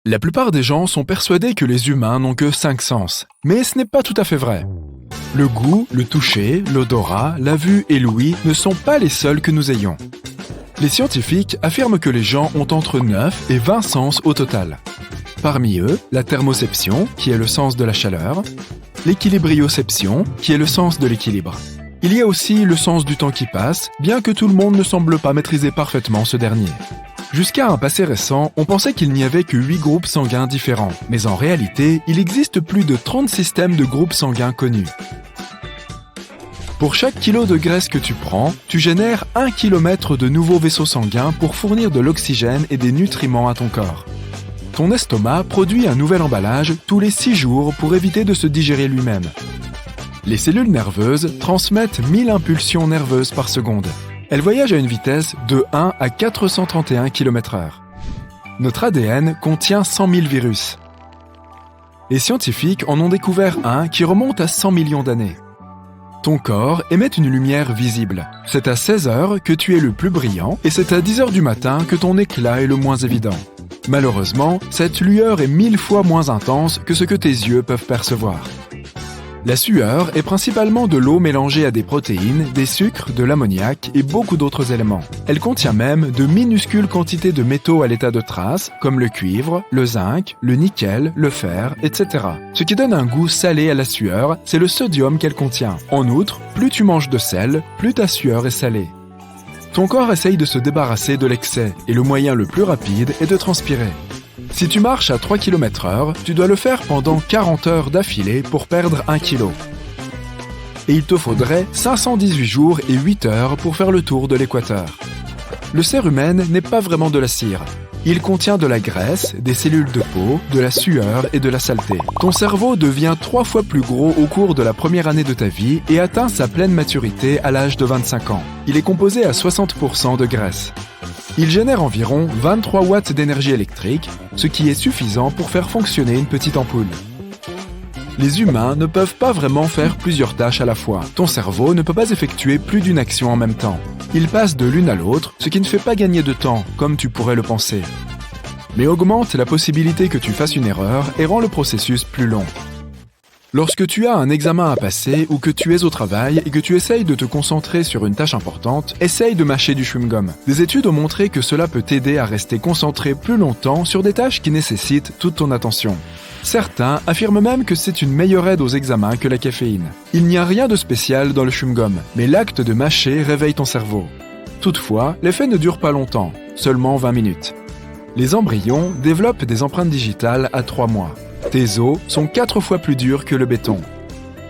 La plupart des gens sont persuadés que les humains n'ont que 5 sens, mais ce n'est pas tout à fait vrai. Le goût, le toucher, l'odorat, la vue et l'ouïe ne sont pas les seuls que nous ayons. Les scientifiques affirment que les gens ont entre 9 et 20 sens au total. Parmi eux, la thermoception, qui est le sens de la chaleur, l'équilibrioception, qui est le sens de l'équilibre. Il y a aussi le sens du temps qui passe, bien que tout le monde ne semble pas maîtriser parfaitement ce dernier. Jusqu'à un passé récent, on pensait qu'il n'y avait que 8 groupes sanguins différents, mais en réalité, il existe plus de 30 systèmes de groupes sanguins connus. Pour chaque kilo de graisse que tu prends, tu génères 1 km de nouveaux vaisseaux sanguins pour fournir de l'oxygène et des nutriments à ton corps. Ton estomac produit un nouvel emballage tous les 6 jours pour éviter de se digérer lui-même. Les cellules nerveuses transmettent 1000 impulsions nerveuses par seconde. Elles voyagent à une vitesse de 1 à 431 km/h. Notre ADN contient 100 000 virus. Les scientifiques en ont découvert un qui remonte à 100 millions d'années. Ton corps émet une lumière visible. C'est à 16 heures que tu es le plus brillant et c'est à 10 heures du matin que ton éclat est le moins évident. Malheureusement, cette lueur est 1000 fois moins intense que ce que tes yeux peuvent percevoir. La sueur est principalement de l'eau mélangée à des protéines, des sucres, de l'ammoniac et beaucoup d'autres éléments. Elle contient même de minuscules quantités de métaux à l'état de trace, comme le cuivre, le zinc, le nickel, le fer, etc. Ce qui donne un goût salé à la sueur, c'est le sodium qu'elle contient. En outre, plus tu manges de sel, plus ta sueur est salée. Ton corps essaye de se débarrasser de l'excès, et le moyen le plus rapide est de transpirer. Si tu marches à 3 km/h, tu dois le faire pendant 40 heures d'affilée pour perdre 1 kg. Et il te faudrait 518 jours et 8 heures pour faire le tour de l'équateur. Le cérumen n'est pas vraiment de la cire. Il contient de la graisse, des cellules de peau, de la sueur et de la saleté. Ton cerveau devient 3 fois plus gros au cours de la première année de ta vie et atteint sa pleine maturité à l'âge de 25 ans. Il est composé à 60% de graisse. Il génère environ 23 watts d'énergie électrique, ce qui est suffisant pour faire fonctionner une petite ampoule. Les humains ne peuvent pas vraiment faire plusieurs tâches à la fois. Ton cerveau ne peut pas effectuer plus d'une action en même temps. Il passe de l'une à l'autre, ce qui ne fait pas gagner de temps, comme tu pourrais le penser. Mais augmente la possibilité que tu fasses une erreur et rend le processus plus long. Lorsque tu as un examen à passer ou que tu es au travail et que tu essayes de te concentrer sur une tâche importante, essaye de mâcher du chewing-gum. Des études ont montré que cela peut t'aider à rester concentré plus longtemps sur des tâches qui nécessitent toute ton attention. Certains affirment même que c'est une meilleure aide aux examens que la caféine. Il n'y a rien de spécial dans le chewing-gum, mais l'acte de mâcher réveille ton cerveau. Toutefois, l'effet ne dure pas longtemps, seulement 20 minutes. Les embryons développent des empreintes digitales à 3 mois. Tes os sont 4 fois plus durs que le béton.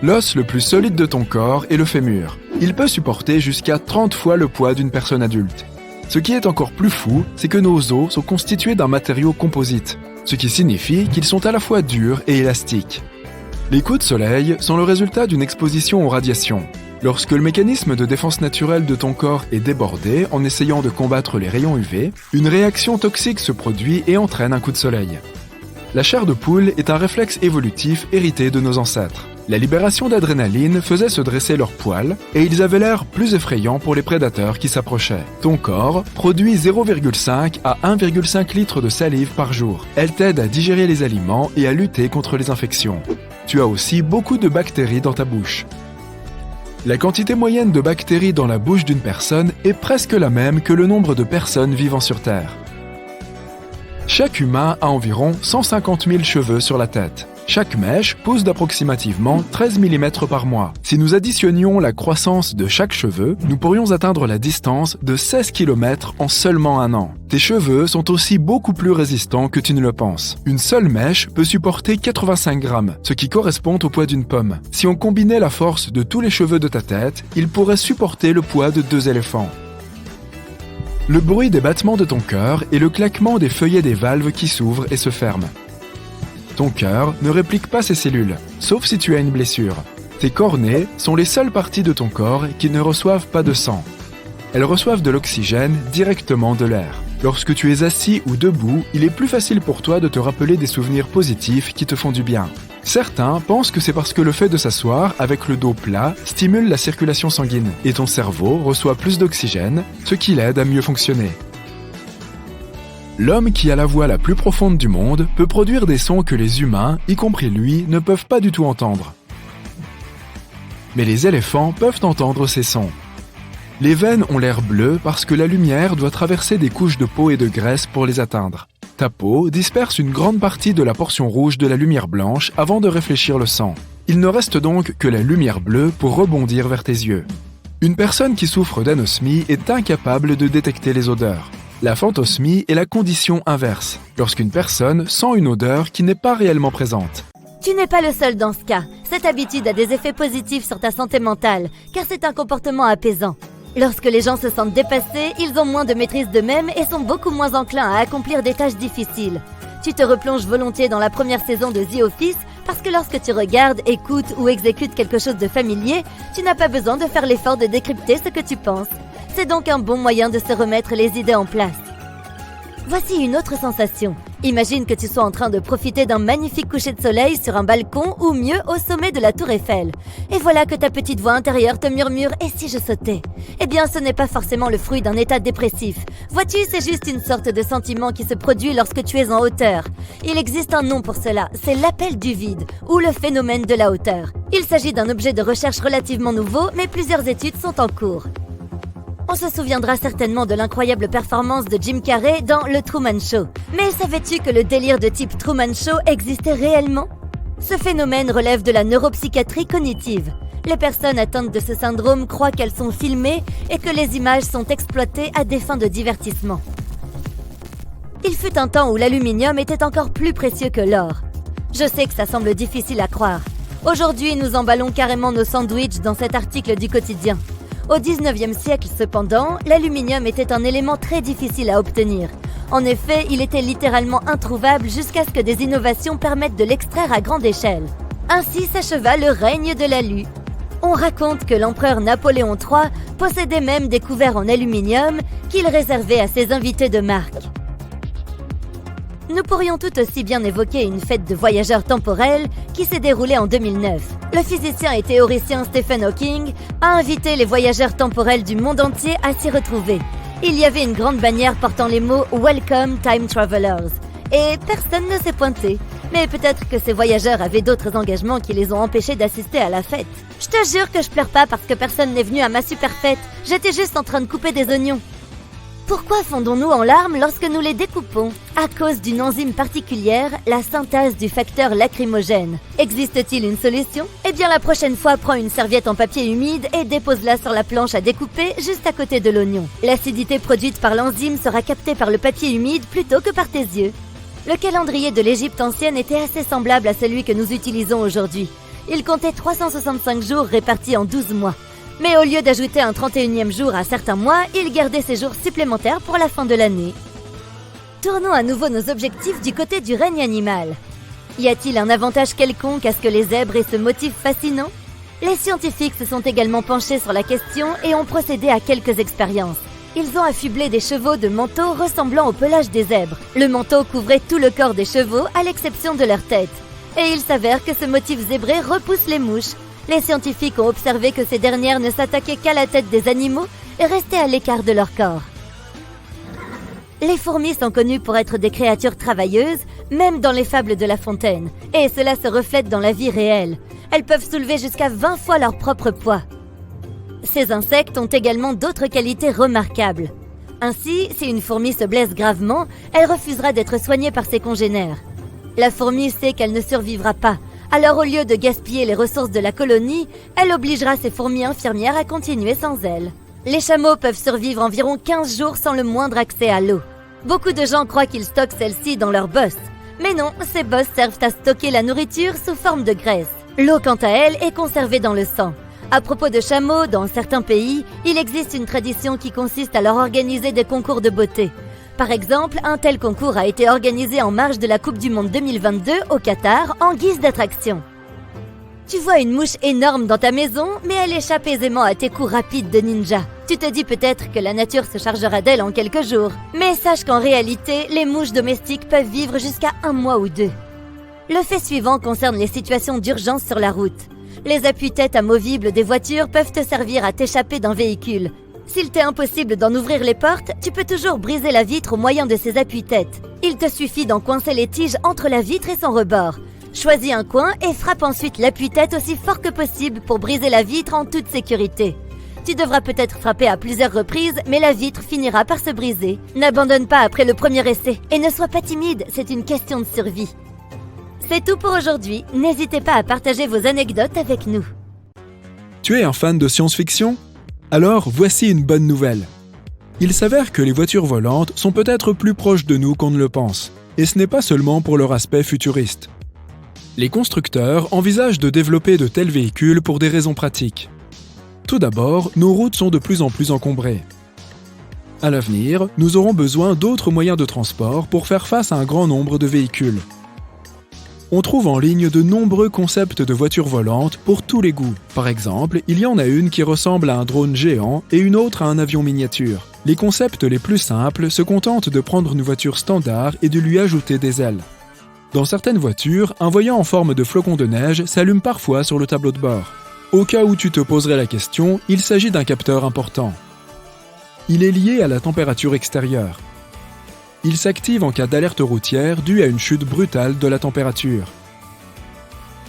L'os le plus solide de ton corps est le fémur. Il peut supporter jusqu'à 30 fois le poids d'une personne adulte. Ce qui est encore plus fou, c'est que nos os sont constitués d'un matériau composite, ce qui signifie qu'ils sont à la fois durs et élastiques. Les coups de soleil sont le résultat d'une exposition aux radiations. Lorsque le mécanisme de défense naturelle de ton corps est débordé en essayant de combattre les rayons UV, une réaction toxique se produit et entraîne un coup de soleil. La chair de poule est un réflexe évolutif hérité de nos ancêtres. La libération d'adrénaline faisait se dresser leurs poils et ils avaient l'air plus effrayants pour les prédateurs qui s'approchaient. Ton corps produit 0,5 à 1,5 litres de salive par jour. Elle t'aide à digérer les aliments et à lutter contre les infections. Tu as aussi beaucoup de bactéries dans ta bouche. La quantité moyenne de bactéries dans la bouche d'une personne est presque la même que le nombre de personnes vivant sur Terre. Chaque humain a environ 150 000 cheveux sur la tête. Chaque mèche pousse d'approximativement 13 mm par mois. Si nous additionnions la croissance de chaque cheveu, nous pourrions atteindre la distance de 16 km en seulement un an. Tes cheveux sont aussi beaucoup plus résistants que tu ne le penses. Une seule mèche peut supporter 85 grammes, ce qui correspond au poids d'une pomme. Si on combinait la force de tous les cheveux de ta tête, ils pourraient supporter le poids de 2 éléphants. Le bruit des battements de ton cœur est le claquement des feuillets des valves qui s'ouvrent et se ferment. Ton cœur ne réplique pas ses cellules, sauf si tu as une blessure. Tes cornées sont les seules parties de ton corps qui ne reçoivent pas de sang. Elles reçoivent de l'oxygène directement de l'air. Lorsque tu es assis ou debout, il est plus facile pour toi de te rappeler des souvenirs positifs qui te font du bien. Certains pensent que c'est parce que le fait de s'asseoir avec le dos plat stimule la circulation sanguine et ton cerveau reçoit plus d'oxygène, ce qui l'aide à mieux fonctionner. L'homme qui a la voix la plus profonde du monde peut produire des sons que les humains, y compris lui, ne peuvent pas du tout entendre. Mais les éléphants peuvent entendre ces sons. Les veines ont l'air bleu parce que la lumière doit traverser des couches de peau et de graisse pour les atteindre. Ta peau disperse une grande partie de la portion rouge de la lumière blanche avant de réfléchir le sang. Il ne reste donc que la lumière bleue pour rebondir vers tes yeux. Une personne qui souffre d'anosmie est incapable de détecter les odeurs. La phantosmie est la condition inverse, lorsqu'une personne sent une odeur qui n'est pas réellement présente. Tu n'es pas le seul dans ce cas. Cette habitude a des effets positifs sur ta santé mentale, car c'est un comportement apaisant. Lorsque les gens se sentent dépassés, ils ont moins de maîtrise d'eux-mêmes et sont beaucoup moins enclins à accomplir des tâches difficiles. Tu te replonges volontiers dans la première saison de The Office parce que lorsque tu regardes, écoutes ou exécutes quelque chose de familier, tu n'as pas besoin de faire l'effort de décrypter ce que tu penses. C'est donc un bon moyen de se remettre les idées en place. Voici une autre sensation. Imagine que tu sois en train de profiter d'un magnifique coucher de soleil sur un balcon ou mieux au sommet de la tour Eiffel. Et voilà que ta petite voix intérieure te murmure « Et si je sautais ?» Eh bien, ce n'est pas forcément le fruit d'un état dépressif. Vois-tu, c'est juste une sorte de sentiment qui se produit lorsque tu es en hauteur. Il existe un nom pour cela, c'est l'appel du vide ou le phénomène de la hauteur. Il s'agit d'un objet de recherche relativement nouveau, mais plusieurs études sont en cours. On se souviendra certainement de l'incroyable performance de Jim Carrey dans Le Truman Show. Mais savais-tu que le délire de type Truman Show existait réellement ? Ce phénomène relève de la neuropsychiatrie cognitive. Les personnes atteintes de ce syndrome croient qu'elles sont filmées et que les images sont exploitées à des fins de divertissement. Il fut un temps où l'aluminium était encore plus précieux que l'or. Je sais que ça semble difficile à croire. Aujourd'hui, nous emballons carrément nos sandwichs dans cet article du quotidien. Au 19e siècle, cependant, l'aluminium était un élément très difficile à obtenir. En effet, il était littéralement introuvable jusqu'à ce que des innovations permettent de l'extraire à grande échelle. Ainsi s'acheva le règne de l'alu. On raconte que l'empereur Napoléon III possédait même des couverts en aluminium qu'il réservait à ses invités de marque. Nous pourrions tout aussi bien évoquer une fête de voyageurs temporels qui s'est déroulée en 2009. Le physicien et théoricien Stephen Hawking a invité les voyageurs temporels du monde entier à s'y retrouver. Il y avait une grande bannière portant les mots « Welcome Time Travelers » et personne ne s'est pointé. Mais peut-être que ces voyageurs avaient d'autres engagements qui les ont empêchés d'assister à la fête. Je te jure que je pleure pas parce que personne n'est venu à ma super fête. J'étais juste en train de couper des oignons. Pourquoi fondons-nous en larmes lorsque nous les découpons ? À cause d'une enzyme particulière, la synthase du facteur lacrymogène. Existe-t-il une solution ? Eh bien la prochaine fois, prends une serviette en papier humide et dépose-la sur la planche à découper juste à côté de l'oignon. L'acidité produite par l'enzyme sera captée par le papier humide plutôt que par tes yeux. Le calendrier de l'Égypte ancienne était assez semblable à celui que nous utilisons aujourd'hui. Il comptait 365 jours répartis en 12 mois. Mais au lieu d'ajouter un 31e jour à certains mois, il gardait ces jours supplémentaires pour la fin de l'année. Tournons à nouveau nos objectifs du côté du règne animal. Y a-t-il un avantage quelconque à ce que les zèbres aient ce motif fascinant ? Les scientifiques se sont également penchés sur la question et ont procédé à quelques expériences. Ils ont affublé des chevaux de manteaux ressemblant au pelage des zèbres. Le manteau couvrait tout le corps des chevaux à l'exception de leur tête. Et il s'avère que ce motif zébré repousse les mouches. Les scientifiques ont observé que ces dernières ne s'attaquaient qu'à la tête des animaux et restaient à l'écart de leur corps. Les fourmis sont connues pour être des créatures travailleuses, même dans les fables de La Fontaine, et cela se reflète dans la vie réelle. Elles peuvent soulever jusqu'à 20 fois leur propre poids. Ces insectes ont également d'autres qualités remarquables. Ainsi, si une fourmi se blesse gravement, elle refusera d'être soignée par ses congénères. La fourmi sait qu'elle ne survivra pas. Alors au lieu de gaspiller les ressources de la colonie, elle obligera ses fourmis infirmières à continuer sans elle. Les chameaux peuvent survivre environ 15 jours sans le moindre accès à l'eau. Beaucoup de gens croient qu'ils stockent celle-ci dans leurs bosses. Mais non, ces bosses servent à stocker la nourriture sous forme de graisse. L'eau, quant à elle, est conservée dans le sang. À propos de chameaux, dans certains pays, il existe une tradition qui consiste à leur organiser des concours de beauté. Par exemple, un tel concours a été organisé en marge de la Coupe du Monde 2022 au Qatar en guise d'attraction. Tu vois une mouche énorme dans ta maison, mais elle échappe aisément à tes coups rapides de ninja. Tu te dis peut-être que la nature se chargera d'elle en quelques jours. Mais sache qu'en réalité, les mouches domestiques peuvent vivre jusqu'à 1 mois ou 2. Le fait suivant concerne les situations d'urgence sur la route. Les appuis-têtes amovibles des voitures peuvent te servir à t'échapper d'un véhicule. S'il t'est impossible d'en ouvrir les portes, tu peux toujours briser la vitre au moyen de ces appuis-têtes. Il te suffit d'en coincer les tiges entre la vitre et son rebord. Choisis un coin et frappe ensuite l'appui-tête aussi fort que possible pour briser la vitre en toute sécurité. Tu devras peut-être frapper à plusieurs reprises, mais la vitre finira par se briser. N'abandonne pas après le premier essai et ne sois pas timide, c'est une question de survie. C'est tout pour aujourd'hui, n'hésitez pas à partager vos anecdotes avec nous. Tu es un fan de science-fiction ? Alors, voici une bonne nouvelle. Il s'avère que les voitures volantes sont peut-être plus proches de nous qu'on ne le pense, et ce n'est pas seulement pour leur aspect futuriste. Les constructeurs envisagent de développer de tels véhicules pour des raisons pratiques. Tout d'abord, nos routes sont de plus en plus encombrées. À l'avenir, nous aurons besoin d'autres moyens de transport pour faire face à un grand nombre de véhicules. On trouve en ligne de nombreux concepts de voitures volantes pour tous les goûts. Par exemple, il y en a une qui ressemble à un drone géant et une autre à un avion miniature. Les concepts les plus simples se contentent de prendre une voiture standard et de lui ajouter des ailes. Dans certaines voitures, un voyant en forme de flocon de neige s'allume parfois sur le tableau de bord. Au cas où tu te poserais la question, il s'agit d'un capteur important. Il est lié à la température extérieure. Il s'active en cas d'alerte routière due à une chute brutale de la température.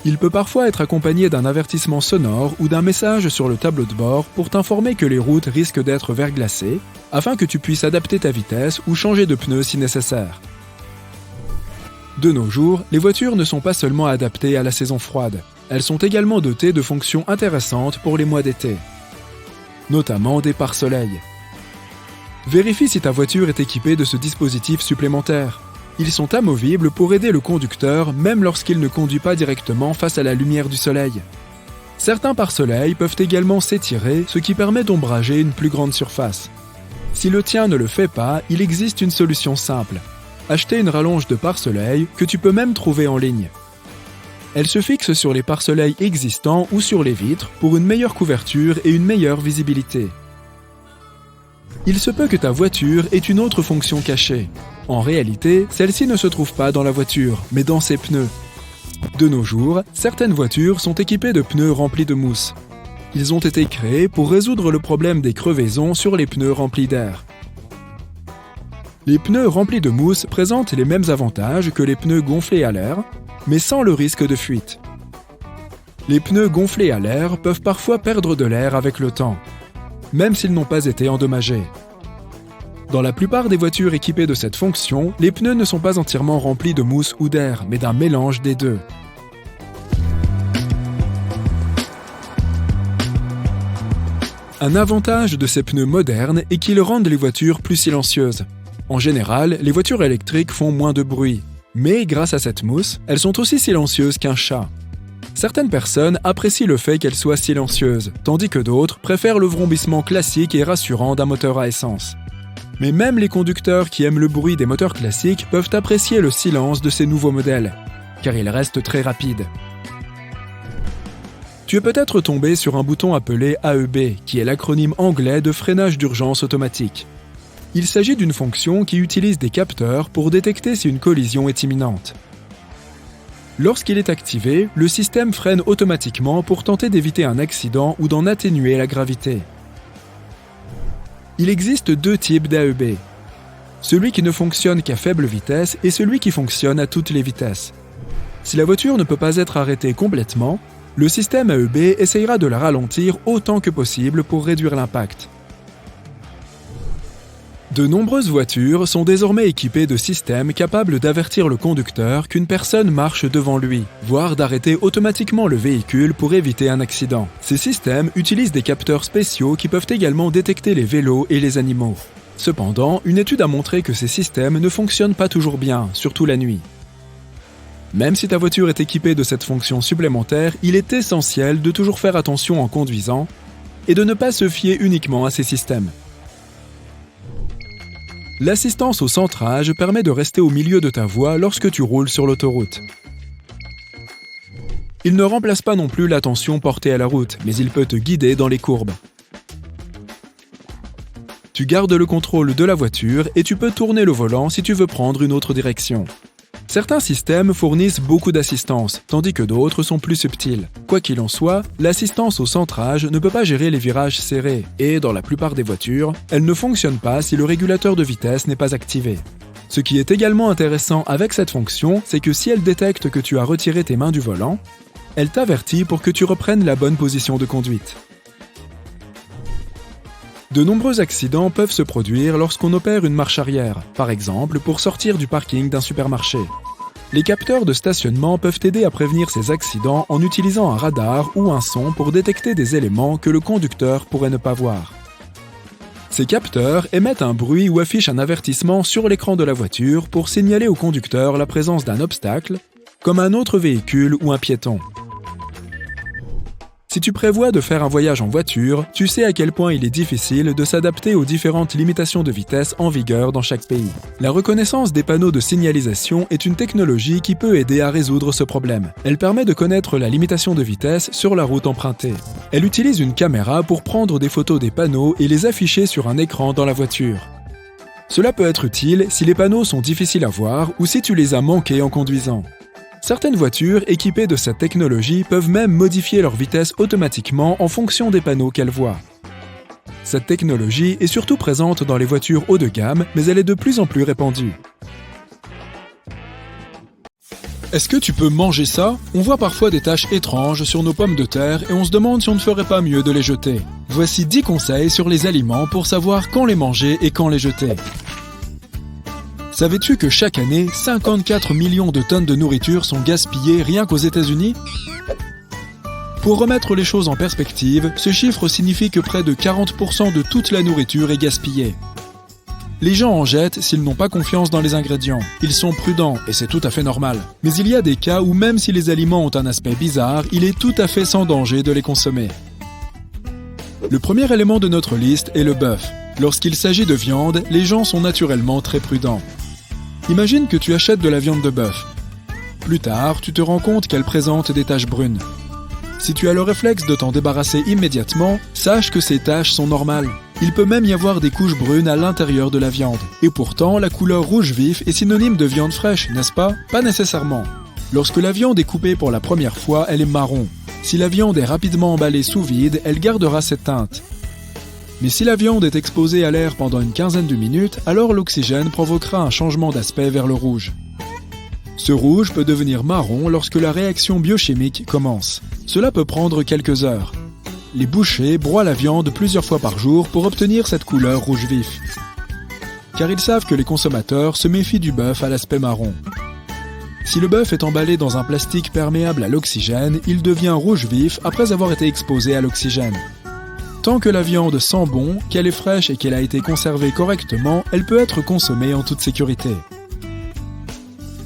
Il peut parfois être accompagné d'un avertissement sonore ou d'un message sur le tableau de bord pour t'informer que les routes risquent d'être verglacées, afin que tu puisses adapter ta vitesse ou changer de pneus si nécessaire. De nos jours, les voitures ne sont pas seulement adaptées à la saison froide, elles sont également dotées de fonctions intéressantes pour les mois d'été, notamment des pare-soleil. Vérifie si ta voiture est équipée de ce dispositif supplémentaire. Ils sont amovibles pour aider le conducteur même lorsqu'il ne conduit pas directement face à la lumière du soleil. Certains pare-soleil peuvent également s'étirer, ce qui permet d'ombrager une plus grande surface. Si le tien ne le fait pas, il existe une solution simple. Acheter une rallonge de pare-soleil que tu peux même trouver en ligne. Elle se fixe sur les pare-soleil existants ou sur les vitres pour une meilleure couverture et une meilleure visibilité. Il se peut que ta voiture ait une autre fonction cachée. En réalité, celle-ci ne se trouve pas dans la voiture, mais dans ses pneus. De nos jours, certaines voitures sont équipées de pneus remplis de mousse. Ils ont été créés pour résoudre le problème des crevaisons sur les pneus remplis d'air. Les pneus remplis de mousse présentent les mêmes avantages que les pneus gonflés à l'air, mais sans le risque de fuite. Les pneus gonflés à l'air peuvent parfois perdre de l'air avec le temps, même s'ils n'ont pas été endommagés. Dans la plupart des voitures équipées de cette fonction, les pneus ne sont pas entièrement remplis de mousse ou d'air, mais d'un mélange des deux. Un avantage de ces pneus modernes est qu'ils rendent les voitures plus silencieuses. En général, les voitures électriques font moins de bruit, mais grâce à cette mousse, elles sont aussi silencieuses qu'un chat. Certaines personnes apprécient le fait qu'elles soient silencieuses, tandis que d'autres préfèrent le vrombissement classique et rassurant d'un moteur à essence. Mais même les conducteurs qui aiment le bruit des moteurs classiques peuvent apprécier le silence de ces nouveaux modèles, car ils restent très rapides. Tu es peut-être tombé sur un bouton appelé AEB, qui est l'acronyme anglais de freinage d'urgence automatique. Il s'agit d'une fonction qui utilise des capteurs pour détecter si une collision est imminente. Lorsqu'il est activé, le système freine automatiquement pour tenter d'éviter un accident ou d'en atténuer la gravité. Il existe deux types d'AEB. Celui qui ne fonctionne qu'à faible vitesse et celui qui fonctionne à toutes les vitesses. Si la voiture ne peut pas être arrêtée complètement, le système AEB essayera de la ralentir autant que possible pour réduire l'impact. De nombreuses voitures sont désormais équipées de systèmes capables d'avertir le conducteur qu'une personne marche devant lui, voire d'arrêter automatiquement le véhicule pour éviter un accident. Ces systèmes utilisent des capteurs spéciaux qui peuvent également détecter les vélos et les animaux. Cependant, une étude a montré que ces systèmes ne fonctionnent pas toujours bien, surtout la nuit. Même si ta voiture est équipée de cette fonction supplémentaire, il est essentiel de toujours faire attention en conduisant et de ne pas se fier uniquement à ces systèmes. L'assistance au centrage permet de rester au milieu de ta voie lorsque tu roules sur l'autoroute. Il ne remplace pas non plus l'attention portée à la route, mais il peut te guider dans les courbes. Tu gardes le contrôle de la voiture et tu peux tourner le volant si tu veux prendre une autre direction. Certains systèmes fournissent beaucoup d'assistance, tandis que d'autres sont plus subtils. Quoi qu'il en soit, l'assistance au centrage ne peut pas gérer les virages serrés, et dans la plupart des voitures, elle ne fonctionne pas si le régulateur de vitesse n'est pas activé. Ce qui est également intéressant avec cette fonction, c'est que si elle détecte que tu as retiré tes mains du volant, elle t'avertit pour que tu reprennes la bonne position de conduite. De nombreux accidents peuvent se produire lorsqu'on opère une marche arrière, par exemple pour sortir du parking d'un supermarché. Les capteurs de stationnement peuvent aider à prévenir ces accidents en utilisant un radar ou un son pour détecter des éléments que le conducteur pourrait ne pas voir. Ces capteurs émettent un bruit ou affichent un avertissement sur l'écran de la voiture pour signaler au conducteur la présence d'un obstacle, comme un autre véhicule ou un piéton. Si tu prévois de faire un voyage en voiture, tu sais à quel point il est difficile de s'adapter aux différentes limitations de vitesse en vigueur dans chaque pays. La reconnaissance des panneaux de signalisation est une technologie qui peut aider à résoudre ce problème. Elle permet de connaître la limitation de vitesse sur la route empruntée. Elle utilise une caméra pour prendre des photos des panneaux et les afficher sur un écran dans la voiture. Cela peut être utile si les panneaux sont difficiles à voir ou si tu les as manqués en conduisant. Certaines voitures équipées de cette technologie peuvent même modifier leur vitesse automatiquement en fonction des panneaux qu'elles voient. Cette technologie est surtout présente dans les voitures haut de gamme, mais elle est de plus en plus répandue. Est-ce que tu peux manger ça? On voit parfois des taches étranges sur nos pommes de terre et on se demande si on ne ferait pas mieux de les jeter. Voici 10 conseils sur les aliments pour savoir quand les manger et quand les jeter. Savais-tu que chaque année, 54 millions de tonnes de nourriture sont gaspillées rien qu'aux États-Unis? Pour remettre les choses en perspective, ce chiffre signifie que près de 40% de toute la nourriture est gaspillée. Les gens en jettent s'ils n'ont pas confiance dans les ingrédients. Ils sont prudents et c'est tout à fait normal. Mais il y a des cas où même si les aliments ont un aspect bizarre, il est tout à fait sans danger de les consommer. Le premier élément de notre liste est le bœuf. Lorsqu'il s'agit de viande, les gens sont naturellement très prudents. Imagine que tu achètes de la viande de bœuf. Plus tard, tu te rends compte qu'elle présente des taches brunes. Si tu as le réflexe de t'en débarrasser immédiatement, sache que ces taches sont normales. Il peut même y avoir des couches brunes à l'intérieur de la viande. Et pourtant, la couleur rouge vif est synonyme de viande fraîche, n'est-ce pas? Pas nécessairement. Lorsque la viande est coupée pour la première fois, elle est marron. Si la viande est rapidement emballée sous vide, elle gardera cette teinte. Mais si la viande est exposée à l'air pendant une quinzaine de minutes, alors l'oxygène provoquera un changement d'aspect vers le rouge. Ce rouge peut devenir marron lorsque la réaction biochimique commence. Cela peut prendre quelques heures. Les bouchers broient la viande plusieurs fois par jour pour obtenir cette couleur rouge vif. Car ils savent que les consommateurs se méfient du bœuf à l'aspect marron. Si le bœuf est emballé dans un plastique perméable à l'oxygène, il devient rouge vif après avoir été exposé à l'oxygène. Tant que la viande sent bon, qu'elle est fraîche et qu'elle a été conservée correctement, elle peut être consommée en toute sécurité.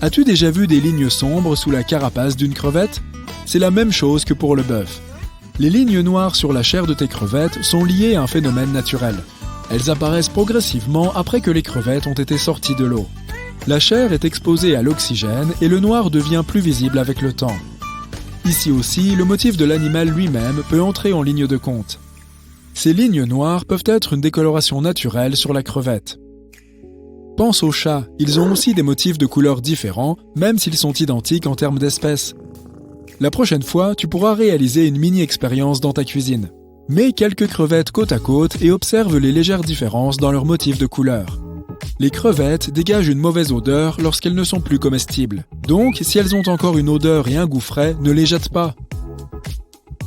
As-tu déjà vu des lignes sombres sous la carapace d'une crevette? C'est la même chose que pour le bœuf. Les lignes noires sur la chair de tes crevettes sont liées à un phénomène naturel. Elles apparaissent progressivement après que les crevettes ont été sorties de l'eau. La chair est exposée à l'oxygène et le noir devient plus visible avec le temps. Ici aussi, le motif de l'animal lui-même peut entrer en ligne de compte. Ces lignes noires peuvent être une décoloration naturelle sur la crevette. Pense aux chats, ils ont aussi des motifs de couleurs différents, même s'ils sont identiques en termes d'espèces. La prochaine fois, tu pourras réaliser une mini-expérience dans ta cuisine. Mets quelques crevettes côte à côte et observe les légères différences dans leurs motifs de couleur. Les crevettes dégagent une mauvaise odeur lorsqu'elles ne sont plus comestibles. Donc, si elles ont encore une odeur et un goût frais, ne les jette pas.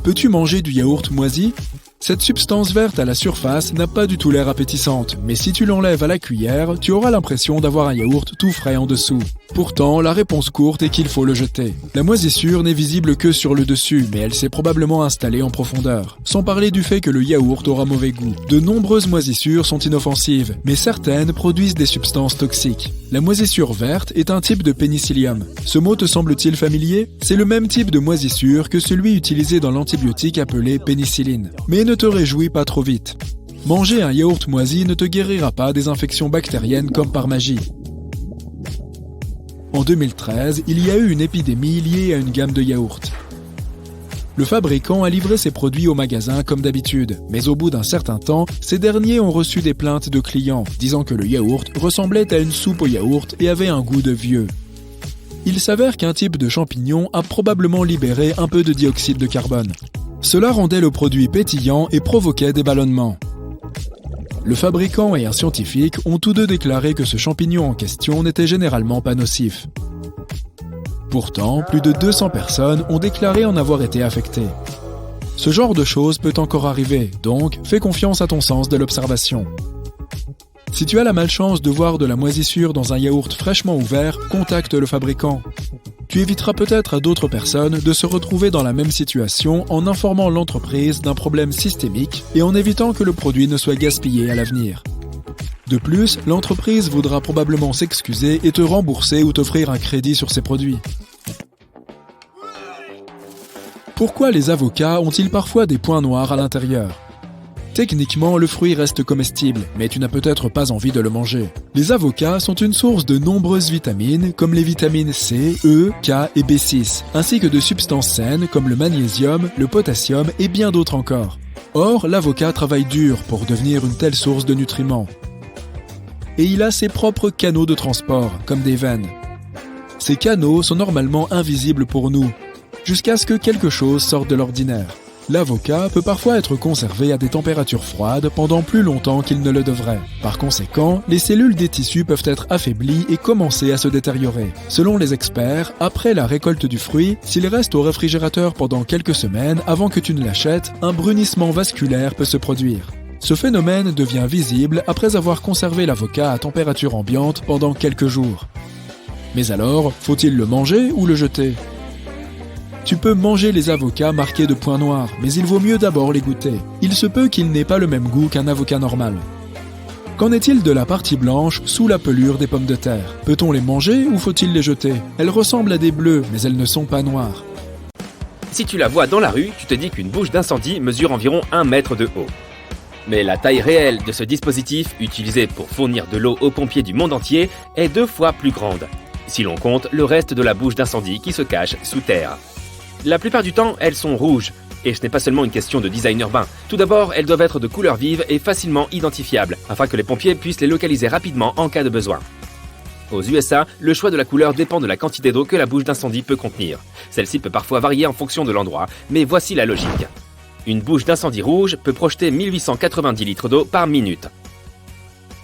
Peux-tu manger du yaourt moisi? Cette substance verte à la surface n'a pas du tout l'air appétissante, mais si tu l'enlèves à la cuillère, tu auras l'impression d'avoir un yaourt tout frais en dessous. Pourtant, la réponse courte est qu'il faut le jeter. La moisissure n'est visible que sur le dessus, mais elle s'est probablement installée en profondeur. Sans parler du fait que le yaourt aura mauvais goût. De nombreuses moisissures sont inoffensives, mais certaines produisent des substances toxiques. La moisissure verte est un type de pénicillium. Ce mot te semble-t-il familier? C'est le même type de moisissure que celui utilisé dans l'antibiotique appelé pénicilline. Mais ne te réjouis pas trop vite. Manger un yaourt moisi ne te guérira pas des infections bactériennes comme par magie. En 2013, il y a eu une épidémie liée à une gamme de yaourts. Le fabricant a livré ses produits au magasin comme d'habitude, mais au bout d'un certain temps, ces derniers ont reçu des plaintes de clients, disant que le yaourt ressemblait à une soupe au yaourt et avait un goût de vieux. Il s'avère qu'un type de champignon a probablement libéré un peu de dioxyde de carbone. Cela rendait le produit pétillant et provoquait des ballonnements. Le fabricant et un scientifique ont tous deux déclaré que ce champignon en question n'était généralement pas nocif. Pourtant, plus de 200 personnes ont déclaré en avoir été affectées. Ce genre de choses peut encore arriver, donc fais confiance à ton sens de l'observation. Si tu as la malchance de voir de la moisissure dans un yaourt fraîchement ouvert, contacte le fabricant. Tu éviteras peut-être à d'autres personnes de se retrouver dans la même situation en informant l'entreprise d'un problème systémique et en évitant que le produit ne soit gaspillé à l'avenir. De plus, l'entreprise voudra probablement s'excuser et te rembourser ou t'offrir un crédit sur ses produits. Pourquoi les avocats ont-ils parfois des points noirs à l'intérieur ? Techniquement, le fruit reste comestible, mais tu n'as peut-être pas envie de le manger. Les avocats sont une source de nombreuses vitamines, comme les vitamines C, E, K et B6, ainsi que de substances saines comme le magnésium, le potassium et bien d'autres encore. Or, l'avocat travaille dur pour devenir une telle source de nutriments. Et il a ses propres canaux de transport, comme des veines. Ces canaux sont normalement invisibles pour nous, jusqu'à ce que quelque chose sorte de l'ordinaire. L'avocat peut parfois être conservé à des températures froides pendant plus longtemps qu'il ne le devrait. Par conséquent, les cellules des tissus peuvent être affaiblies et commencer à se détériorer. Selon les experts, après la récolte du fruit, s'il reste au réfrigérateur pendant quelques semaines avant que tu ne l'achètes, un brunissement vasculaire peut se produire. Ce phénomène devient visible après avoir conservé l'avocat à température ambiante pendant quelques jours. Mais alors, faut-il le manger ou le jeter ? Tu peux manger les avocats marqués de points noirs, mais il vaut mieux d'abord les goûter. Il se peut qu'ils n'aient pas le même goût qu'un avocat normal. Qu'en est-il de la partie blanche sous la pelure des pommes de terre ? Peut-on les manger ou faut-il les jeter ? Elles ressemblent à des bleus, mais elles ne sont pas noires. Si tu la vois dans la rue, tu te dis qu'une bouche d'incendie mesure environ 1 mètre de haut. Mais la taille réelle de ce dispositif, utilisé pour fournir de l'eau aux pompiers du monde entier, est 2 fois plus grande, si l'on compte le reste de la bouche d'incendie qui se cache sous terre. La plupart du temps, elles sont rouges, et ce n'est pas seulement une question de design urbain. Tout d'abord, elles doivent être de couleur vive et facilement identifiables, afin que les pompiers puissent les localiser rapidement en cas de besoin. Aux USA, le choix de la couleur dépend de la quantité d'eau que la bouche d'incendie peut contenir. Celle-ci peut parfois varier en fonction de l'endroit, mais voici la logique. Une bouche d'incendie rouge peut projeter 1890 litres d'eau par minute,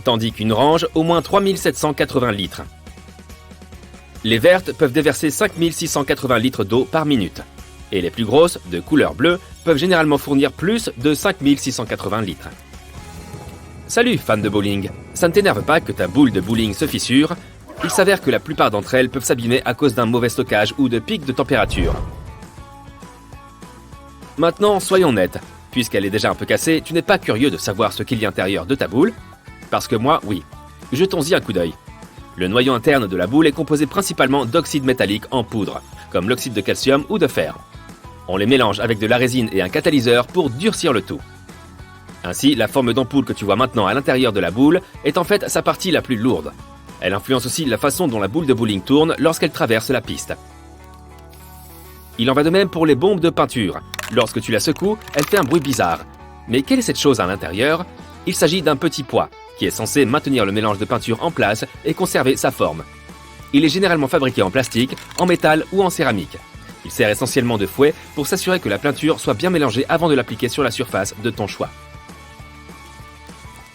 tandis qu'une orange au moins 3780 litres. Les vertes peuvent déverser 5680 litres d'eau par minute. Et les plus grosses, de couleur bleue, peuvent généralement fournir plus de 5680 litres. Salut fan de bowling! Ça ne t'énerve pas que ta boule de bowling se fissure? Il s'avère que la plupart d'entre elles peuvent s'abîmer à cause d'un mauvais stockage ou de pics de température. Maintenant, soyons nets. Puisqu'elle est déjà un peu cassée, tu n'es pas curieux de savoir ce qu'il y a à l'intérieur de ta boule? Parce que moi, oui. Jetons-y un coup d'œil. Le noyau interne de la boule est composé principalement d'oxyde métallique en poudre, comme l'oxyde de calcium ou de fer. On les mélange avec de la résine et un catalyseur pour durcir le tout. Ainsi, la forme d'ampoule que tu vois maintenant à l'intérieur de la boule est en fait sa partie la plus lourde. Elle influence aussi la façon dont la boule de bowling tourne lorsqu'elle traverse la piste. Il en va de même pour les bombes de peinture. Lorsque tu la secoues, elle fait un bruit bizarre. Mais quelle est cette chose à l'intérieur? Il s'agit d'un petit poids, qui est censé maintenir le mélange de peinture en place et conserver sa forme. Il est généralement fabriqué en plastique, en métal ou en céramique. Il sert essentiellement de fouet pour s'assurer que la peinture soit bien mélangée avant de l'appliquer sur la surface de ton choix.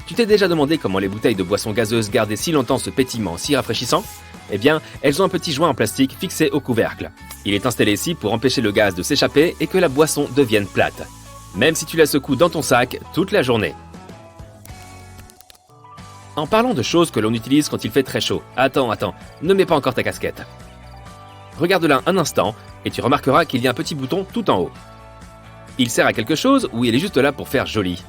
Tu t'es déjà demandé comment les bouteilles de boissons gazeuses gardaient si longtemps ce pétillement si rafraîchissant? Eh bien, elles ont un petit joint en plastique fixé au couvercle. Il est installé ici pour empêcher le gaz de s'échapper et que la boisson devienne plate. Même si tu la secoues dans ton sac toute la journée. En parlant de choses que l'on utilise quand il fait très chaud, attends, ne mets pas encore ta casquette. Regarde-la un instant et tu remarqueras qu'il y a un petit bouton tout en haut. Il sert à quelque chose ou il est juste là pour faire joli?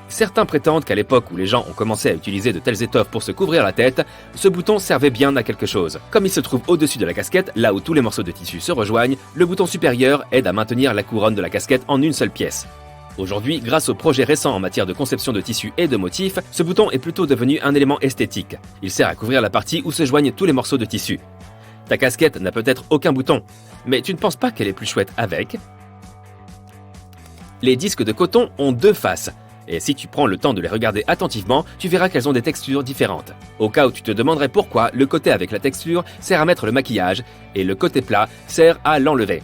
Certains prétendent qu'à l'époque où les gens ont commencé à utiliser de telles étoffes pour se couvrir la tête, ce bouton servait bien à quelque chose. Comme il se trouve au-dessus de la casquette, là où tous les morceaux de tissu se rejoignent, le bouton supérieur aide à maintenir la couronne de la casquette en une seule pièce. Aujourd'hui, grâce aux projets récents en matière de conception de tissus et de motifs, ce bouton est plutôt devenu un élément esthétique. Il sert à couvrir la partie où se joignent tous les morceaux de tissu. Ta casquette n'a peut-être aucun bouton, mais tu ne penses pas qu'elle est plus chouette avec? Les disques de coton ont 2 faces, Et si tu prends le temps de les regarder attentivement, tu verras qu'elles ont des textures différentes. Au cas où tu te demanderais pourquoi, le côté avec la texture sert à mettre le maquillage et le côté plat sert à l'enlever.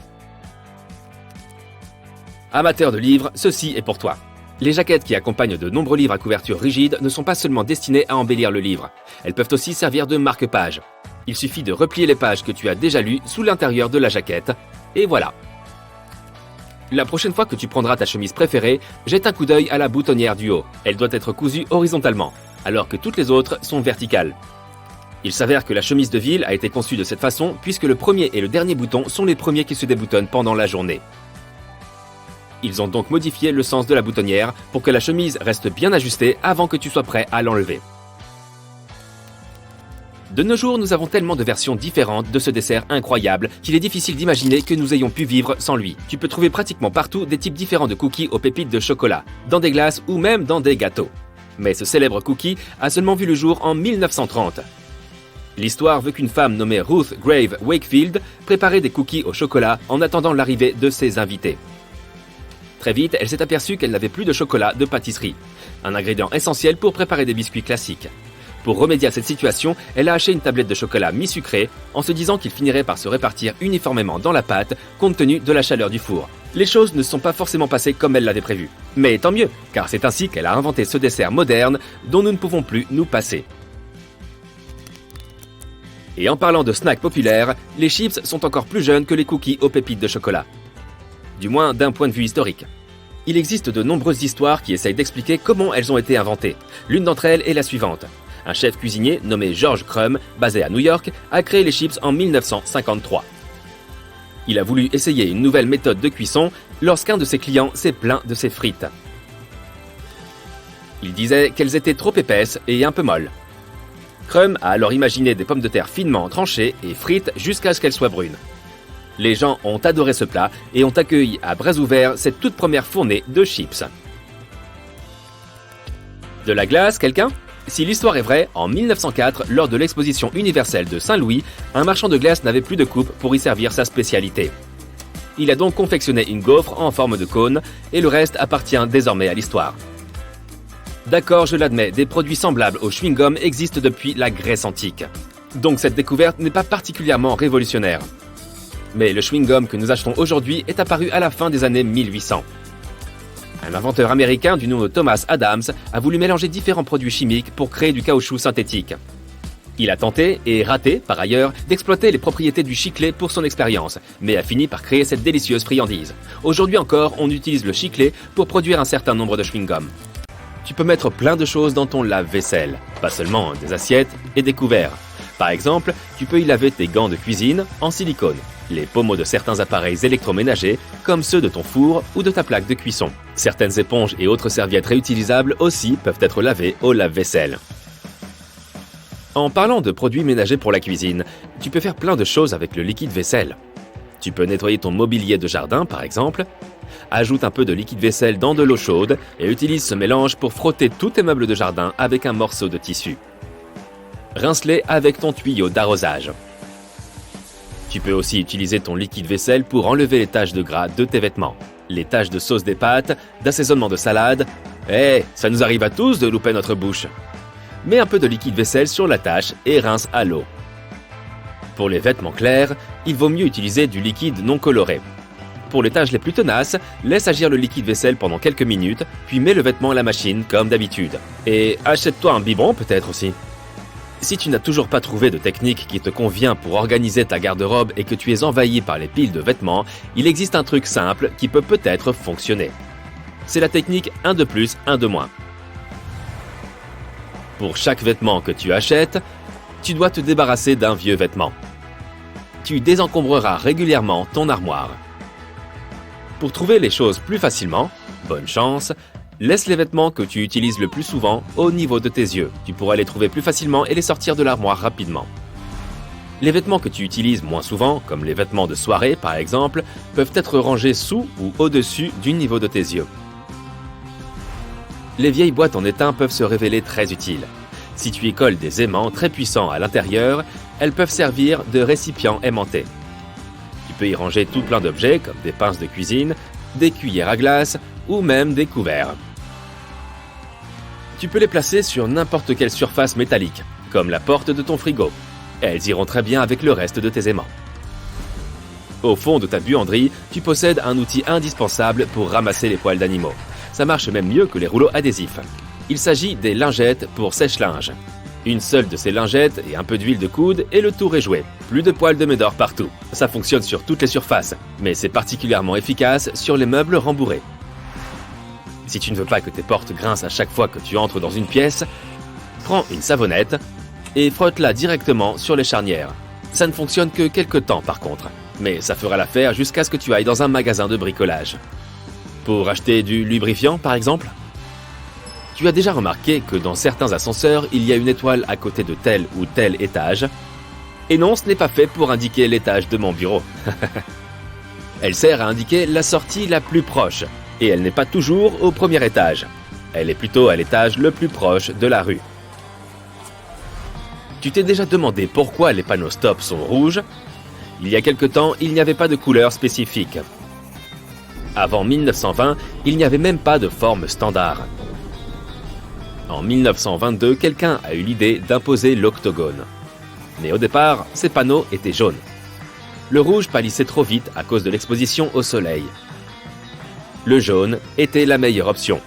Amateur de livres, ceci est pour toi. Les jaquettes qui accompagnent de nombreux livres à couverture rigide ne sont pas seulement destinées à embellir le livre. Elles peuvent aussi servir de marque-page. Il suffit de replier les pages que tu as déjà lues sous l'intérieur de la jaquette. Et voilà. La prochaine fois que tu prendras ta chemise préférée, jette un coup d'œil à la boutonnière du haut. Elle doit être cousue horizontalement, alors que toutes les autres sont verticales. Il s'avère que la chemise de ville a été conçue de cette façon puisque le premier et le dernier bouton sont les premiers qui se déboutonnent pendant la journée. Ils ont donc modifié le sens de la boutonnière pour que la chemise reste bien ajustée avant que tu sois prêt à l'enlever. De nos jours, nous avons tellement de versions différentes de ce dessert incroyable qu'il est difficile d'imaginer que nous ayons pu vivre sans lui. Tu peux trouver pratiquement partout des types différents de cookies aux pépites de chocolat, dans des glaces ou même dans des gâteaux. Mais ce célèbre cookie a seulement vu le jour en 1930. L'histoire veut qu'une femme nommée Ruth Grave Wakefield préparait des cookies au chocolat en attendant l'arrivée de ses invités. Très vite, elle s'est aperçue qu'elle n'avait plus de chocolat de pâtisserie, un ingrédient essentiel pour préparer des biscuits classiques. Pour remédier à cette situation, elle a acheté une tablette de chocolat mi-sucré en se disant qu'il finirait par se répartir uniformément dans la pâte compte tenu de la chaleur du four. Les choses ne sont pas forcément passées comme elle l'avait prévu. Mais tant mieux, car c'est ainsi qu'elle a inventé ce dessert moderne dont nous ne pouvons plus nous passer. Et en parlant de snacks populaires, les chips sont encore plus jeunes que les cookies aux pépites de chocolat. Du moins d'un point de vue historique. Il existe de nombreuses histoires qui essayent d'expliquer comment elles ont été inventées. L'une d'entre elles est la suivante. Un chef cuisinier nommé George Crumb, basé à New York, a créé les chips en 1953. Il a voulu essayer une nouvelle méthode de cuisson lorsqu'un de ses clients s'est plaint de ses frites. Il disait qu'elles étaient trop épaisses et un peu molles. Crumb a alors imaginé des pommes de terre finement tranchées et frites jusqu'à ce qu'elles soient brunes. Les gens ont adoré ce plat et ont accueilli à bras ouverts cette toute première fournée de chips. De la glace, quelqu'un ? Si l'histoire est vraie, en 1904, lors de l'exposition universelle de Saint-Louis, un marchand de glace n'avait plus de coupe pour y servir sa spécialité. Il a donc confectionné une gaufre en forme de cône et le reste appartient désormais à l'histoire. D'accord, je l'admets, des produits semblables au chewing-gum existent depuis la Grèce antique. Donc cette découverte n'est pas particulièrement révolutionnaire. Mais le chewing-gum que nous achetons aujourd'hui est apparu à la fin des années 1800. Un inventeur américain du nom de Thomas Adams a voulu mélanger différents produits chimiques pour créer du caoutchouc synthétique. Il a tenté, et raté par ailleurs, d'exploiter les propriétés du chiclet pour son expérience, mais a fini par créer cette délicieuse friandise. Aujourd'hui encore, on utilise le chiclet pour produire un certain nombre de chewing-gums. Tu peux mettre plein de choses dans ton lave-vaisselle, pas seulement des assiettes et des couverts. Par exemple, tu peux y laver tes gants de cuisine en silicone, les pommeaux de certains appareils électroménagers, comme ceux de ton four ou de ta plaque de cuisson. Certaines éponges et autres serviettes réutilisables aussi peuvent être lavées au lave-vaisselle. En parlant de produits ménagers pour la cuisine, tu peux faire plein de choses avec le liquide vaisselle. Tu peux nettoyer ton mobilier de jardin, par exemple. Ajoute un peu de liquide vaisselle dans de l'eau chaude et utilise ce mélange pour frotter tous tes meubles de jardin avec un morceau de tissu. Rince-les avec ton tuyau d'arrosage. Tu peux aussi utiliser ton liquide vaisselle pour enlever les taches de gras de tes vêtements, les taches de sauce des pâtes, d'assaisonnement de salade. Ça nous arrive à tous de louper notre bouche. Mets un peu de liquide vaisselle sur la tache et rince à l'eau. Pour les vêtements clairs, il vaut mieux utiliser du liquide non coloré. Pour les tâches les plus tenaces, laisse agir le liquide vaisselle pendant quelques minutes, puis mets le vêtement à la machine comme d'habitude. Et achète-toi un biberon peut-être aussi. Si tu n'as toujours pas trouvé de technique qui te convient pour organiser ta garde-robe et que tu es envahi par les piles de vêtements, il existe un truc simple qui peut peut-être fonctionner. C'est la technique 1 de plus, 1 de moins. Pour chaque vêtement que tu achètes, tu dois te débarrasser d'un vieux vêtement. Tu désencombreras régulièrement ton armoire. Pour trouver les choses plus facilement, bonne chance, laisse les vêtements que tu utilises le plus souvent au niveau de tes yeux. Tu pourras les trouver plus facilement et les sortir de l'armoire rapidement. Les vêtements que tu utilises moins souvent, comme les vêtements de soirée par exemple, peuvent être rangés sous ou au-dessus du niveau de tes yeux. Les vieilles boîtes en étain peuvent se révéler très utiles. Si tu y colles des aimants très puissants à l'intérieur, elles peuvent servir de récipients aimantés. Tu peux y ranger tout plein d'objets comme des pinces de cuisine, des cuillères à glace ou même des couverts. Tu peux les placer sur n'importe quelle surface métallique, comme la porte de ton frigo. Elles iront très bien avec le reste de tes aimants. Au fond de ta buanderie, tu possèdes un outil indispensable pour ramasser les poils d'animaux. Ça marche même mieux que les rouleaux adhésifs. Il s'agit des lingettes pour sèche-linge. Une seule de ces lingettes et un peu d'huile de coude et le tour est joué. Plus de poils de médor partout. Ça fonctionne sur toutes les surfaces, mais c'est particulièrement efficace sur les meubles rembourrés. Si tu ne veux pas que tes portes grincent à chaque fois que tu entres dans une pièce, prends une savonnette et frotte-la directement sur les charnières. Ça ne fonctionne que quelques temps par contre, mais ça fera l'affaire jusqu'à ce que tu ailles dans un magasin de bricolage. Pour acheter du lubrifiant par exemple ? Tu as déjà remarqué que dans certains ascenseurs, il y a une étoile à côté de tel ou tel étage. Et non, ce n'est pas fait pour indiquer l'étage de mon bureau. Elle sert à indiquer la sortie la plus proche, et elle n'est pas toujours au premier étage. Elle est plutôt à l'étage le plus proche de la rue. Tu t'es déjà demandé pourquoi les panneaux stop sont rouges ? Il y a quelque temps, il n'y avait pas de couleur spécifique. Avant 1920, il n'y avait même pas de forme standard. En 1922, quelqu'un a eu l'idée d'imposer l'octogone. Mais au départ, ces panneaux étaient jaunes. Le rouge pâlissait trop vite à cause de l'exposition au soleil. Le jaune était la meilleure option.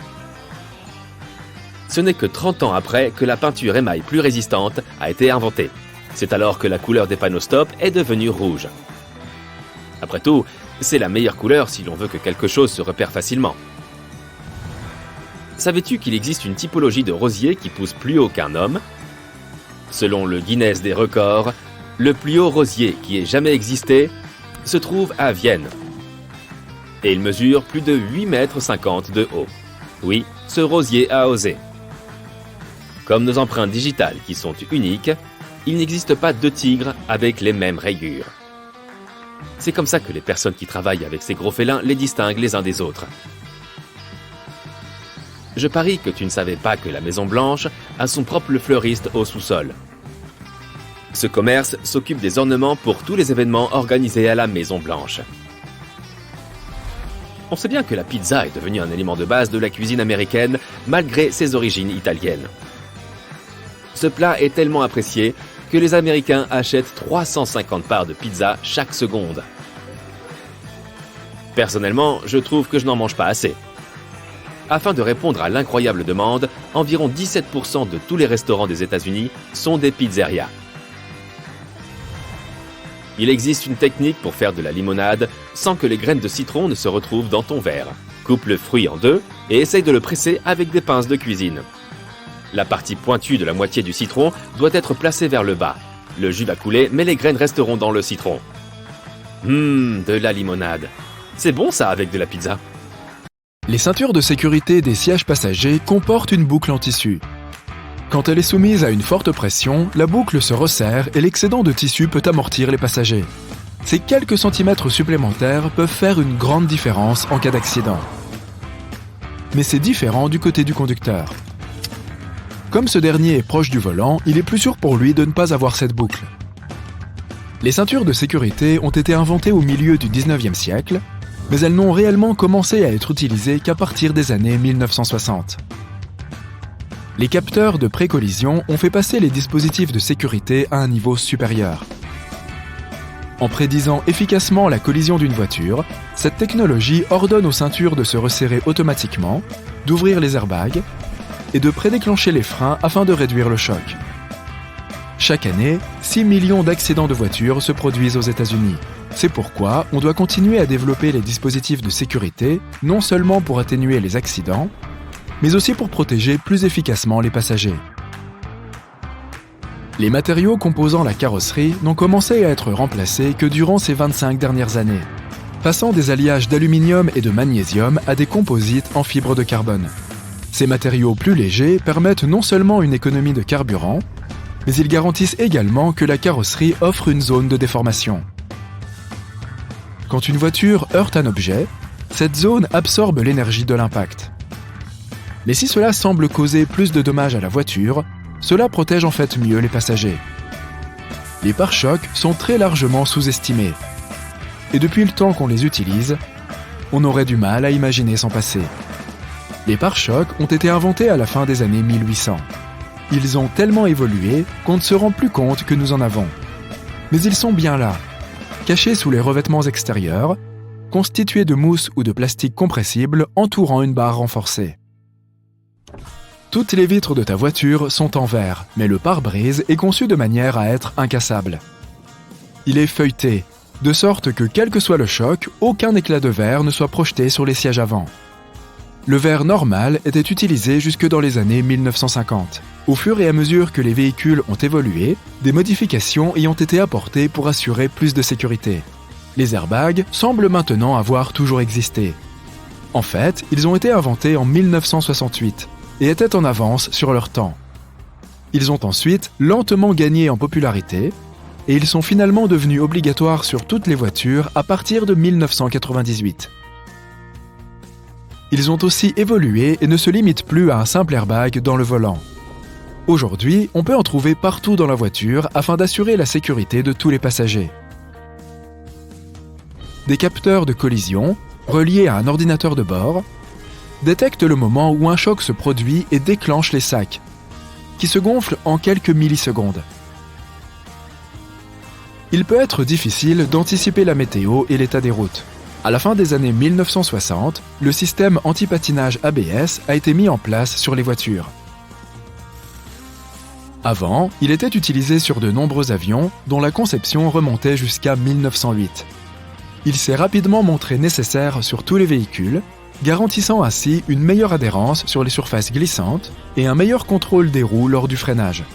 Ce n'est que 30 ans après que la peinture émail plus résistante a été inventée. C'est alors que la couleur des panneaux stop est devenue rouge. Après tout, c'est la meilleure couleur si l'on veut que quelque chose se repère facilement. Savais-tu qu'il existe une typologie de rosier qui pousse plus haut qu'un homme ? Selon le Guinness des records, le plus haut rosier qui ait jamais existé se trouve à Vienne. Et il mesure plus de 8,50 m de haut. Oui, ce rosier a osé. Comme nos empreintes digitales qui sont uniques, il n'existe pas deux tigres avec les mêmes rayures. C'est comme ça que les personnes qui travaillent avec ces gros félins les distinguent les uns des autres. Je parie que tu ne savais pas que la Maison Blanche a son propre fleuriste au sous-sol. Ce commerce s'occupe des ornements pour tous les événements organisés à la Maison Blanche. On sait bien que la pizza est devenue un élément de base de la cuisine américaine malgré ses origines italiennes. Ce plat est tellement apprécié que les Américains achètent 350 parts de pizza chaque seconde. Personnellement, je trouve que je n'en mange pas assez. Afin de répondre à l'incroyable demande, environ 17% de tous les restaurants des États-Unis sont des pizzerias. Il existe une technique pour faire de la limonade sans que les graines de citron ne se retrouvent dans ton verre. Coupe le fruit en deux et essaye de le presser avec des pinces de cuisine. La partie pointue de la moitié du citron doit être placée vers le bas. Le jus va couler, mais les graines resteront dans le citron. De la limonade. C'est bon ça avec de la pizza. Les ceintures de sécurité des sièges passagers comportent une boucle en tissu. Quand elle est soumise à une forte pression, la boucle se resserre et l'excédent de tissu peut amortir les passagers. Ces quelques centimètres supplémentaires peuvent faire une grande différence en cas d'accident. Mais c'est différent du côté du conducteur. Comme ce dernier est proche du volant, il est plus sûr pour lui de ne pas avoir cette boucle. Les ceintures de sécurité ont été inventées au milieu du 19e siècle, mais elles n'ont réellement commencé à être utilisées qu'à partir des années 1960. Les capteurs de pré-collision ont fait passer les dispositifs de sécurité à un niveau supérieur. En prédisant efficacement la collision d'une voiture, cette technologie ordonne aux ceintures de se resserrer automatiquement, d'ouvrir les airbags et de prédéclencher les freins afin de réduire le choc. Chaque année, 6 millions d'accidents de voitures se produisent aux États-Unis. C'est pourquoi on doit continuer à développer les dispositifs de sécurité, non seulement pour atténuer les accidents, mais aussi pour protéger plus efficacement les passagers. Les matériaux composant la carrosserie n'ont commencé à être remplacés que durant ces 25 dernières années, passant des alliages d'aluminium et de magnésium à des composites en fibre de carbone. Ces matériaux plus légers permettent non seulement une économie de carburant, mais ils garantissent également que la carrosserie offre une zone de déformation. Quand une voiture heurte un objet, cette zone absorbe l'énergie de l'impact. Mais si cela semble causer plus de dommages à la voiture, cela protège en fait mieux les passagers. Les pare-chocs sont très largement sous-estimés. Et depuis le temps qu'on les utilise, on aurait du mal à imaginer s'en passer. Les pare-chocs ont été inventés à la fin des années 1800. Ils ont tellement évolué qu'on ne se rend plus compte que nous en avons. Mais ils sont bien là, cachés sous les revêtements extérieurs, constitués de mousse ou de plastique compressible entourant une barre renforcée. Toutes les vitres de ta voiture sont en verre, mais le pare-brise est conçu de manière à être incassable. Il est feuilleté, de sorte que quel que soit le choc, aucun éclat de verre ne soit projeté sur les sièges avant. Le verre normal était utilisé jusque dans les années 1950. Au fur et à mesure que les véhicules ont évolué, des modifications y ont été apportées pour assurer plus de sécurité. Les airbags semblent maintenant avoir toujours existé. En fait, ils ont été inventés en 1968 et étaient en avance sur leur temps. Ils ont ensuite lentement gagné en popularité et ils sont finalement devenus obligatoires sur toutes les voitures à partir de 1998. Ils ont aussi évolué et ne se limitent plus à un simple airbag dans le volant. Aujourd'hui, on peut en trouver partout dans la voiture afin d'assurer la sécurité de tous les passagers. Des capteurs de collision, reliés à un ordinateur de bord, détectent le moment où un choc se produit et déclenchent les sacs, qui se gonflent en quelques millisecondes. Il peut être difficile d'anticiper la météo et l'état des routes. À la fin des années 1960, le système anti-patinage ABS a été mis en place sur les voitures. Avant, il était utilisé sur de nombreux avions dont la conception remontait jusqu'à 1908. Il s'est rapidement montré nécessaire sur tous les véhicules, garantissant ainsi une meilleure adhérence sur les surfaces glissantes et un meilleur contrôle des roues lors du freinage.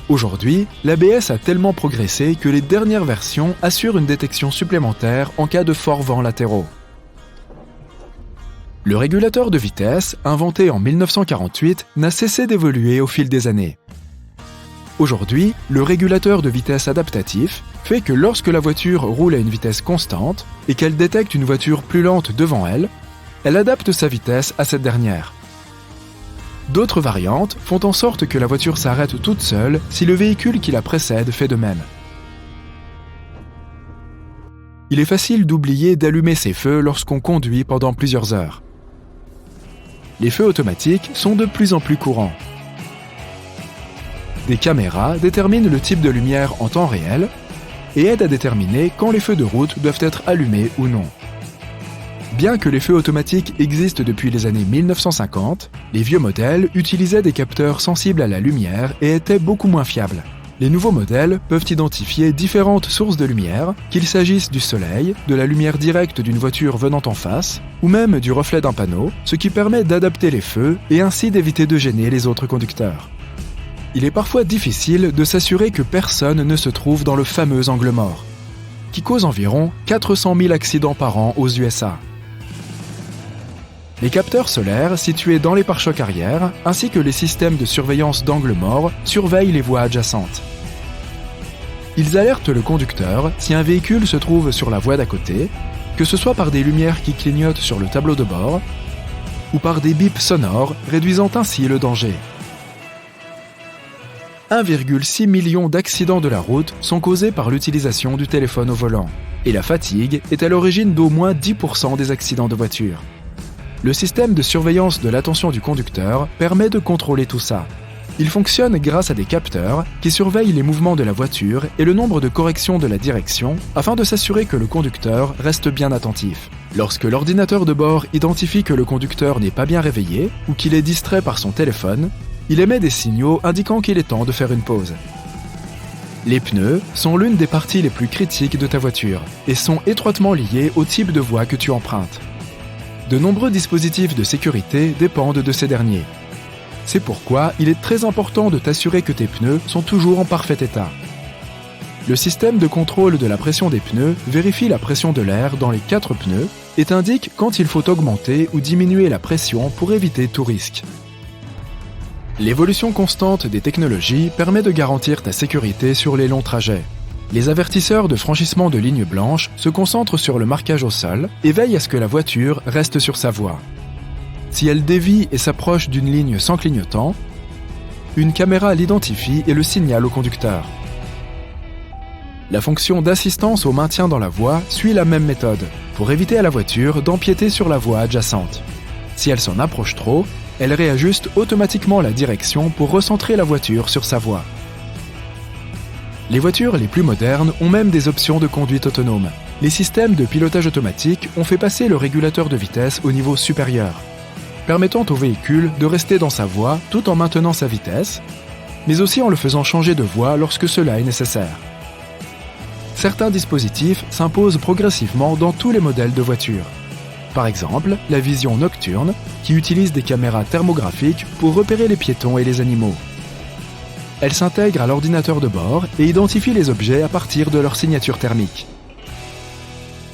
Aujourd'hui, l'ABS a tellement progressé que les dernières versions assurent une détection supplémentaire en cas de forts vents latéraux. Le régulateur de vitesse, inventé en 1948, n'a cessé d'évoluer au fil des années. Aujourd'hui, le régulateur de vitesse adaptatif fait que lorsque la voiture roule à une vitesse constante et qu'elle détecte une voiture plus lente devant elle, elle adapte sa vitesse à cette dernière. D'autres variantes font en sorte que la voiture s'arrête toute seule si le véhicule qui la précède fait de même. Il est facile d'oublier d'allumer ses feux lorsqu'on conduit pendant plusieurs heures. Les feux automatiques sont de plus en plus courants. Des caméras déterminent le type de lumière en temps réel et aident à déterminer quand les feux de route doivent être allumés ou non. Bien que les feux automatiques existent depuis les années 1950, les vieux modèles utilisaient des capteurs sensibles à la lumière et étaient beaucoup moins fiables. Les nouveaux modèles peuvent identifier différentes sources de lumière, qu'il s'agisse du soleil, de la lumière directe d'une voiture venant en face, ou même du reflet d'un panneau, ce qui permet d'adapter les feux et ainsi d'éviter de gêner les autres conducteurs. Il est parfois difficile de s'assurer que personne ne se trouve dans le fameux angle mort, qui cause environ 400 000 accidents par an aux USA. Les capteurs solaires situés dans les pare-chocs arrière, ainsi que les systèmes de surveillance d'angle mort, surveillent les voies adjacentes. Ils alertent le conducteur si un véhicule se trouve sur la voie d'à côté, que ce soit par des lumières qui clignotent sur le tableau de bord, ou par des bips sonores, réduisant ainsi le danger. 1,6 million d'accidents de la route sont causés par l'utilisation du téléphone au volant, et la fatigue est à l'origine d'au moins 10% des accidents de voiture. Le système de surveillance de l'attention du conducteur permet de contrôler tout ça. Il fonctionne grâce à des capteurs qui surveillent les mouvements de la voiture et le nombre de corrections de la direction afin de s'assurer que le conducteur reste bien attentif. Lorsque l'ordinateur de bord identifie que le conducteur n'est pas bien réveillé ou qu'il est distrait par son téléphone, il émet des signaux indiquant qu'il est temps de faire une pause. Les pneus sont l'une des parties les plus critiques de ta voiture et sont étroitement liés au type de voie que tu empruntes. De nombreux dispositifs de sécurité dépendent de ces derniers. C'est pourquoi il est très important de t'assurer que tes pneus sont toujours en parfait état. Le système de contrôle de la pression des pneus vérifie la pression de l'air dans les 4 pneus et t'indique quand il faut augmenter ou diminuer la pression pour éviter tout risque. L'évolution constante des technologies permet de garantir ta sécurité sur les longs trajets. Les avertisseurs de franchissement de lignes blanches se concentrent sur le marquage au sol et veillent à ce que la voiture reste sur sa voie. Si elle dévie et s'approche d'une ligne sans clignotant, une caméra l'identifie et le signale au conducteur. La fonction d'assistance au maintien dans la voie suit la même méthode, pour éviter à la voiture d'empiéter sur la voie adjacente. Si elle s'en approche trop, elle réajuste automatiquement la direction pour recentrer la voiture sur sa voie. Les voitures les plus modernes ont même des options de conduite autonome. Les systèmes de pilotage automatique ont fait passer le régulateur de vitesse au niveau supérieur, permettant au véhicule de rester dans sa voie tout en maintenant sa vitesse, mais aussi en le faisant changer de voie lorsque cela est nécessaire. Certains dispositifs s'imposent progressivement dans tous les modèles de voitures. Par exemple, la vision nocturne, qui utilise des caméras thermographiques pour repérer les piétons et les animaux. Elle s'intègre à l'ordinateur de bord et identifie les objets à partir de leur signature thermique.